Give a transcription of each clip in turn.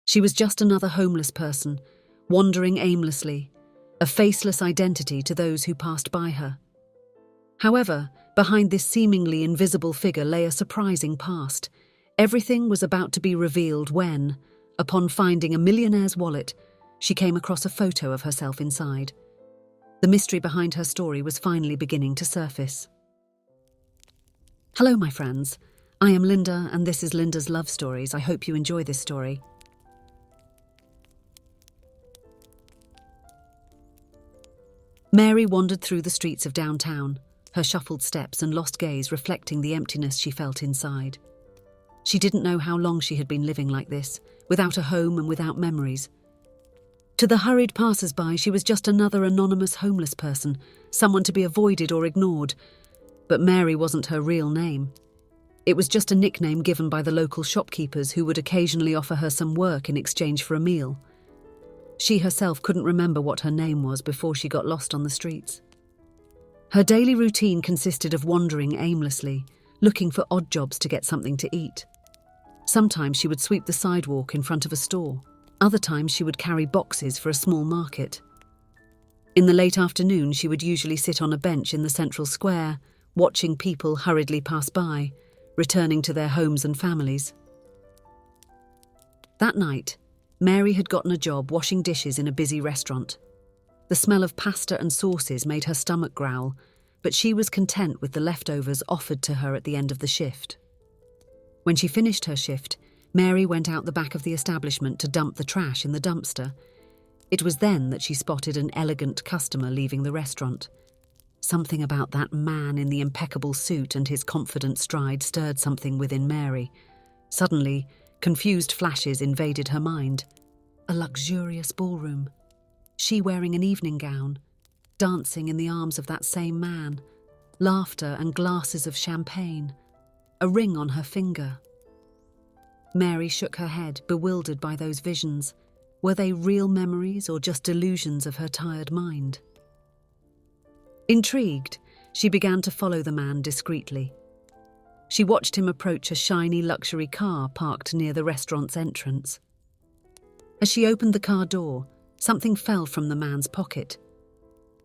She was just another homeless person, wandering aimlessly, a faceless identity to those who passed by her. However, behind this seemingly invisible figure lay a surprising past. Everything was about to be revealed when, upon finding a millionaire's wallet, she came across a photo of herself inside. The mystery behind her story was finally beginning to surface. Hello, my friends. I am Linda, and this is Linda's Love Stories. I hope you enjoy this story. Mary wandered through the streets of downtown, her shuffled steps and lost gaze reflecting the emptiness she felt inside. She didn't know how long she had been living like this, without a home and without memories. To the hurried passers-by, she was just another anonymous homeless person, someone to be avoided or ignored. But Mary wasn't her real name. It was just a nickname given by the local shopkeepers who would occasionally offer her some work in exchange for a meal. She herself couldn't remember what her name was before she got lost on the streets. Her daily routine consisted of wandering aimlessly, looking for odd jobs to get something to eat. Sometimes she would sweep the sidewalk in front of a store. Other times she would carry boxes for a small market. In the late afternoon, she would usually sit on a bench in the central square, watching people hurriedly pass by, returning to their homes and families. That night, Mary had gotten a job washing dishes in a busy restaurant. The smell of pasta and sauces made her stomach growl, but she was content with the leftovers offered to her at the end of the shift. When she finished her shift, Mary went out the back of the establishment to dump the trash in the dumpster. It was then that she spotted an elegant customer leaving the restaurant. Something about that man in the impeccable suit and his confident stride stirred something within Mary. Suddenly, confused flashes invaded her mind. A luxurious ballroom. She wearing an evening gown, dancing in the arms of that same man. Laughter and glasses of champagne. A ring on her finger. Mary shook her head, bewildered by those visions. Were they real memories or just delusions of her tired mind? Intrigued, she began to follow the man discreetly. She watched him approach a shiny luxury car parked near the restaurant's entrance. As she opened the car door, something fell from the man's pocket.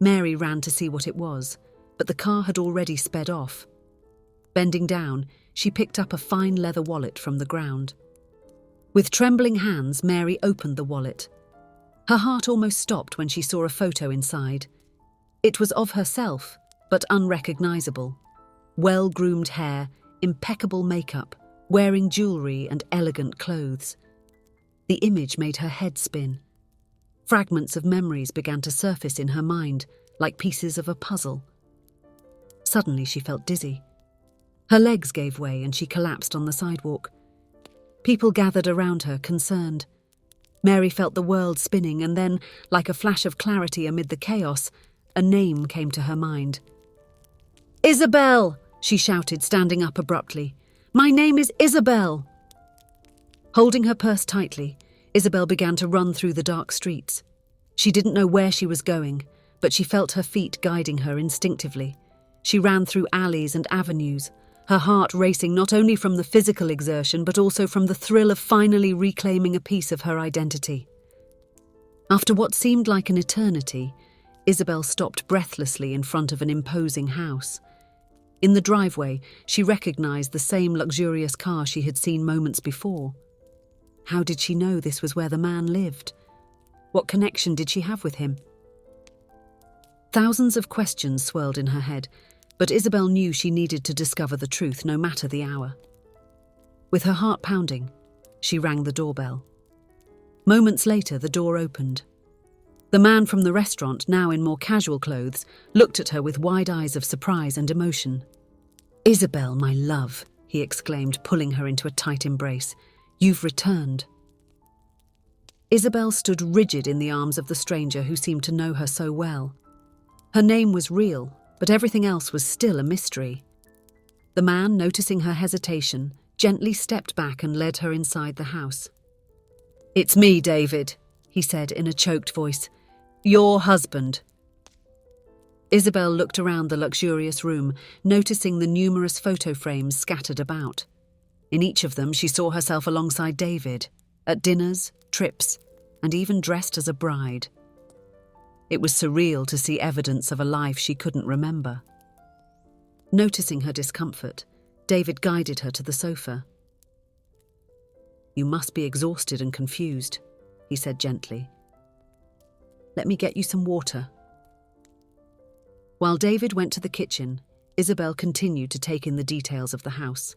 Mary ran to see what it was, but the car had already sped off. Bending down, she picked up a fine leather wallet from the ground. With trembling hands, Mary opened the wallet. Her heart almost stopped when she saw a photo inside. It was of herself, but unrecognizable. Well-groomed hair, impeccable makeup, wearing jewelry and elegant clothes. The image made her head spin. Fragments of memories began to surface in her mind, like pieces of a puzzle. Suddenly she felt dizzy. Her legs gave way and she collapsed on the sidewalk. People gathered around her, concerned. Mary felt the world spinning and then, like a flash of clarity amid the chaos, a name came to her mind. "Isabel!" she shouted, standing up abruptly. "My name is Isabel!" Holding her purse tightly, Isabel began to run through the dark streets. She didn't know where she was going, but she felt her feet guiding her instinctively. She ran through alleys and avenues, her heart racing not only from the physical exertion but also from the thrill of finally reclaiming a piece of her identity. After what seemed like an eternity, Isabel stopped breathlessly in front of an imposing house. In the driveway, she recognized the same luxurious car she had seen moments before. How did she know this was where the man lived? What connection did she have with him? Thousands of questions swirled in her head, but Isabel knew she needed to discover the truth no matter the hour. With her heart pounding, she rang the doorbell. Moments later, the door opened. The man from the restaurant, now in more casual clothes, looked at her with wide eyes of surprise and emotion. "Isabel, my love," he exclaimed, pulling her into a tight embrace. "You've returned." Isabel stood rigid in the arms of the stranger who seemed to know her so well. Her name was real, but everything else was still a mystery. The man, noticing her hesitation, gently stepped back and led her inside the house. "It's me, David," he said in a choked voice. "Your husband." Isabel looked around the luxurious room, noticing the numerous photo frames scattered about. In each of them, she saw herself alongside David, at dinners, trips, and even dressed as a bride. It was surreal to see evidence of a life she couldn't remember. Noticing her discomfort, David guided her to the sofa. "You must be exhausted and confused," he said gently. "Let me get you some water." While David went to the kitchen, Isabel continued to take in the details of the house.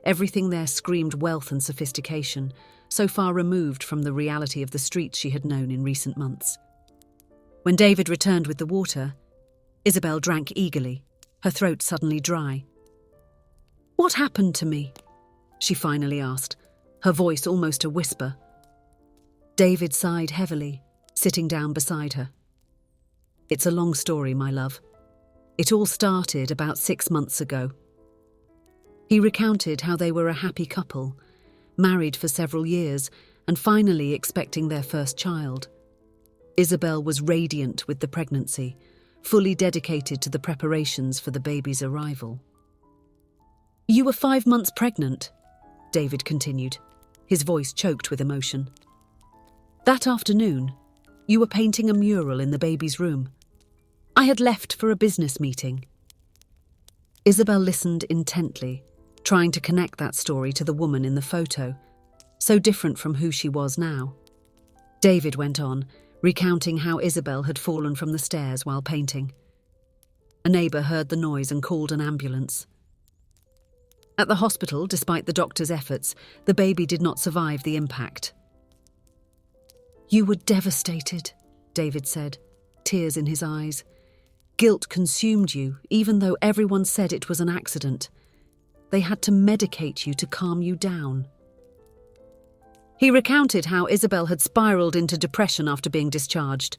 Everything there screamed wealth and sophistication, so far removed from the reality of the streets she had known in recent months. When David returned with the water, Isabel drank eagerly, her throat suddenly dry. "What happened to me?" she finally asked, her voice almost a whisper. David sighed heavily, sitting down beside her. "It's a long story, my love. It all started about 6 months ago." He recounted how they were a happy couple, married for several years and finally expecting their first child. Isabel was radiant with the pregnancy, fully dedicated to the preparations for the baby's arrival. "You were 5 months pregnant," David continued, his voice choked with emotion. "That afternoon, you were painting a mural in the baby's room. I had left for a business meeting." Isabel listened intently, trying to connect that story to the woman in the photo, so different from who she was now. David went on, recounting how Isabel had fallen from the stairs while painting. A neighbour heard the noise and called an ambulance. At the hospital, despite the doctor's efforts, the baby did not survive the impact. "You were devastated," David said, tears in his eyes. "Guilt consumed you, even though everyone said it was an accident. They had to medicate you to calm you down." He recounted how Isabel had spiraled into depression after being discharged.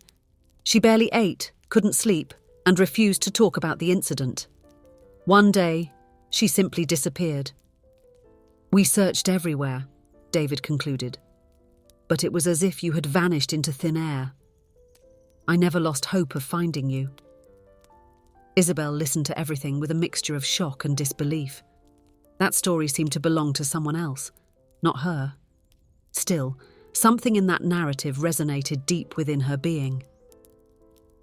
She barely ate, couldn't sleep, and refused to talk about the incident. One day, she simply disappeared. "We searched everywhere," David concluded, "but it was as if you had vanished into thin air. I never lost hope of finding you." Isabel listened to everything with a mixture of shock and disbelief. That story seemed to belong to someone else, not her. Still, something in that narrative resonated deep within her being.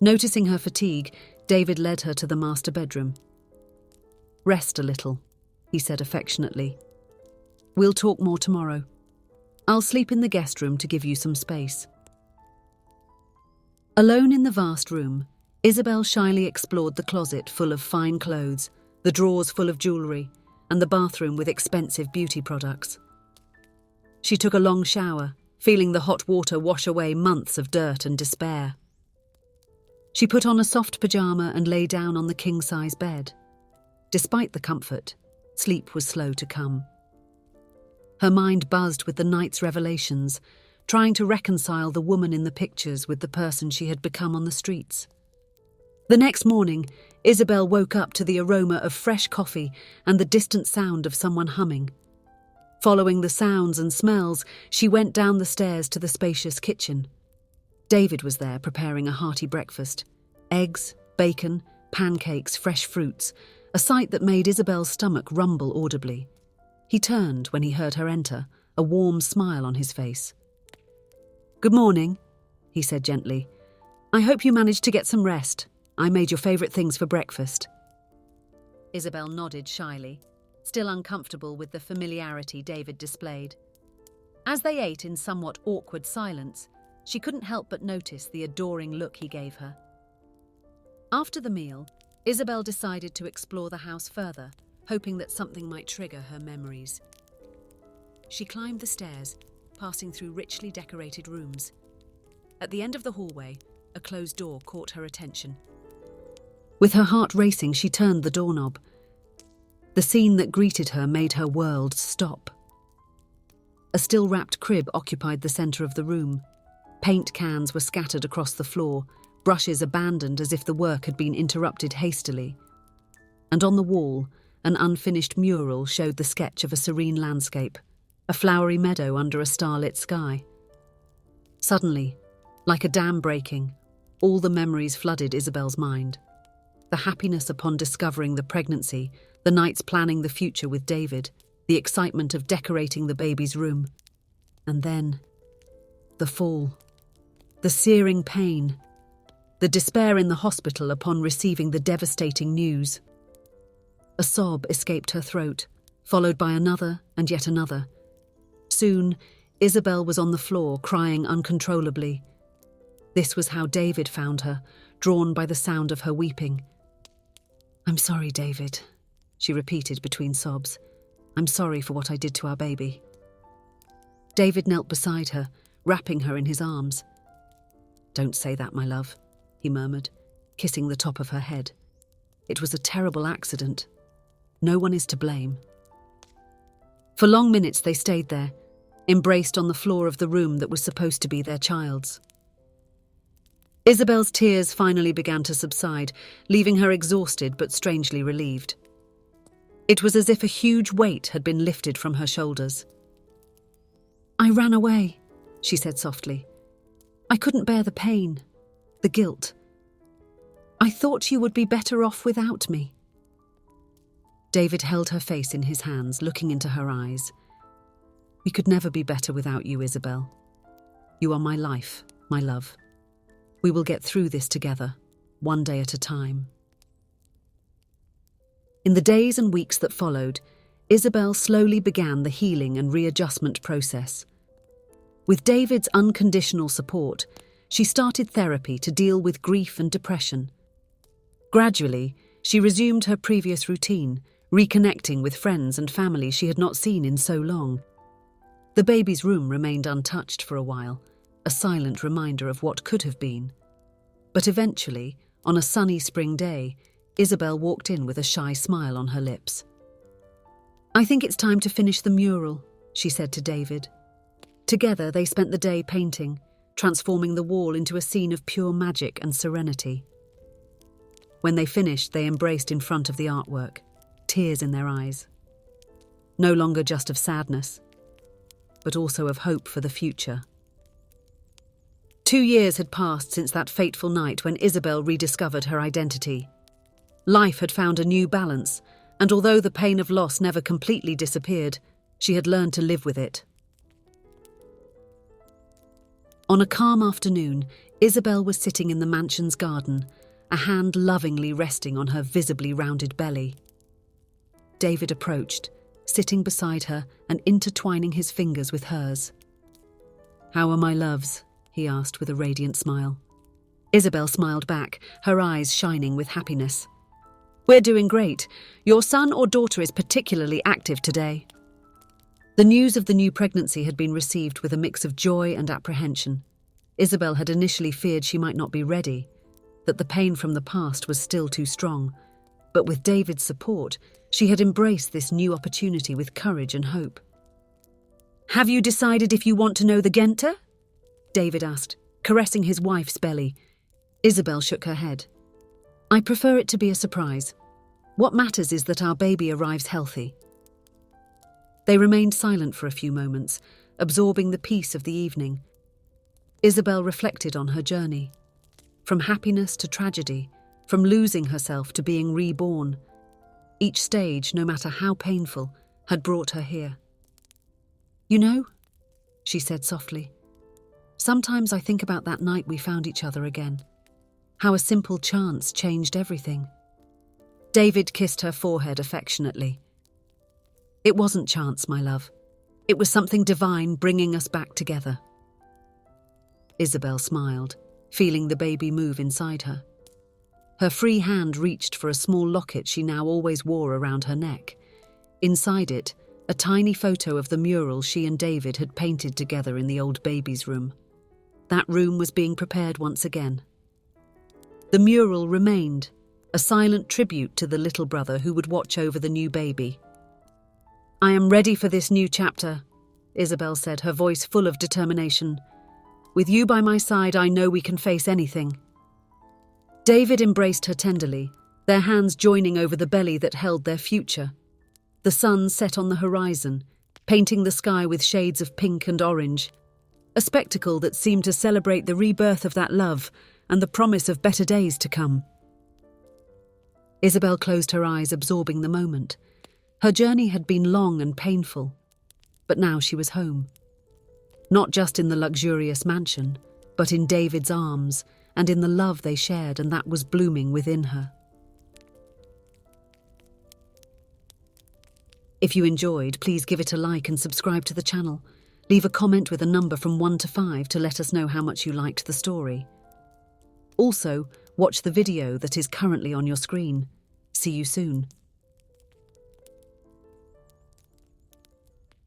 Noticing her fatigue, David led her to the master bedroom. "Rest a little," he said affectionately. "We'll talk more tomorrow. I'll sleep in the guest room to give you some space." Alone in the vast room, Isabel shyly explored the closet full of fine clothes, the drawers full of jewellery, and the bathroom with expensive beauty products. She took a long shower, feeling the hot water wash away months of dirt and despair. She put on a soft pyjama and lay down on the king-size bed. Despite the comfort, sleep was slow to come. Her mind buzzed with the night's revelations, trying to reconcile the woman in the pictures with the person she had become on the streets. The next morning, Isabel woke up to the aroma of fresh coffee and the distant sound of someone humming. Following the sounds and smells, she went down the stairs to the spacious kitchen. David was there preparing a hearty breakfast. Eggs, bacon, pancakes, fresh fruits, a sight that made Isabel's stomach rumble audibly. He turned when he heard her enter, a warm smile on his face. "Good morning," he said gently. "I hope you managed to get some rest. I made your favourite things for breakfast." Isabel nodded shyly, still uncomfortable with the familiarity David displayed. As they ate in somewhat awkward silence, she couldn't help but notice the adoring look he gave her. After the meal, Isabel decided to explore the house further, hoping that something might trigger her memories. She climbed the stairs, passing through richly decorated rooms. At the end of the hallway, a closed door caught her attention. With her heart racing, she turned the doorknob. The scene that greeted her made her world stop. A still-wrapped crib occupied the centre of the room. Paint cans were scattered across the floor, brushes abandoned as if the work had been interrupted hastily. And on the wall, an unfinished mural showed the sketch of a serene landscape, a flowery meadow under a starlit sky. Suddenly, like a dam breaking, all the memories flooded Isabel's mind. The happiness upon discovering the pregnancy, the nights planning the future with David, the excitement of decorating the baby's room. And then, the fall, the searing pain, the despair in the hospital upon receiving the devastating news. A sob escaped her throat, followed by another and yet another. Soon, Isabel was on the floor, crying uncontrollably. This was how David found her, drawn by the sound of her weeping. "I'm sorry, David," she repeated between sobs. "I'm sorry for what I did to our baby." David knelt beside her, wrapping her in his arms. "Don't say that, my love," he murmured, kissing the top of her head. "It was a terrible accident. No one is to blame." For long minutes they stayed there, embraced on the floor of the room that was supposed to be their child's. Isabel's tears finally began to subside, leaving her exhausted but strangely relieved. It was as if a huge weight had been lifted from her shoulders. "I ran away," she said softly. "I couldn't bear the pain, the guilt. I thought you would be better off without me." David held her face in his hands, looking into her eyes. "We could never be better without you, Isabel. You are my life, my love. We will get through this together, one day at a time." In the days and weeks that followed, Isabel slowly began the healing and readjustment process. With David's unconditional support, she started therapy to deal with grief and depression. Gradually, she resumed her previous routine, reconnecting with friends and family she had not seen in so long. The baby's room remained untouched for a while, a silent reminder of what could have been. But eventually, on a sunny spring day, Isabel walked in with a shy smile on her lips. "I think it's time to finish the mural," she said to David. Together they spent the day painting, transforming the wall into a scene of pure magic and serenity. When they finished, they embraced in front of the artwork, tears in their eyes. No longer just of sadness, but also of hope for the future. 2 years had passed since that fateful night when Isabel rediscovered her identity. Life had found a new balance, and although the pain of loss never completely disappeared, she had learned to live with it. On a calm afternoon, Isabel was sitting in the mansion's garden, a hand lovingly resting on her visibly rounded belly. David approached, sitting beside her and intertwining his fingers with hers. "How are my loves?" he asked with a radiant smile. Isabel smiled back, her eyes shining with happiness. "We're doing great. Your son or daughter is particularly active today." The news of the new pregnancy had been received with a mix of joy and apprehension. Isabel had initially feared she might not be ready, that the pain from the past was still too strong. But with David's support, she had embraced this new opportunity with courage and hope. "Have you decided if you want to know the Genter?" David asked, caressing his wife's belly. Isabel shook her head. "I prefer it to be a surprise. What matters is that our baby arrives healthy." They remained silent for a few moments, absorbing the peace of the evening. Isabel reflected on her journey. From happiness to tragedy, from losing herself to being reborn. Each stage, no matter how painful, had brought her here. "You know," she said softly, "sometimes I think about that night we found each other again. How a simple chance changed everything." David kissed her forehead affectionately. "It wasn't chance, my love. It was something divine bringing us back together." Isabel smiled, feeling the baby move inside her. Her free hand reached for a small locket she now always wore around her neck. Inside it, a tiny photo of the mural she and David had painted together in the old baby's room. That room was being prepared once again. The mural remained, a silent tribute to the little brother who would watch over the new baby. "I am ready for this new chapter," Isabel said, her voice full of determination. "With you by my side, I know we can face anything." David embraced her tenderly, their hands joining over the belly that held their future. The sun set on the horizon, painting the sky with shades of pink and orange, a spectacle that seemed to celebrate the rebirth of that love and the promise of better days to come. Isabel closed her eyes, absorbing the moment. Her journey had been long and painful, but now she was home. Not just in the luxurious mansion, but in David's arms and in the love they shared, and that was blooming within her. If you enjoyed, please give it a like and subscribe to the channel. Leave a comment with a number from 1 to 5 to let us know how much you liked the story. Also, watch the video that is currently on your screen. See you soon.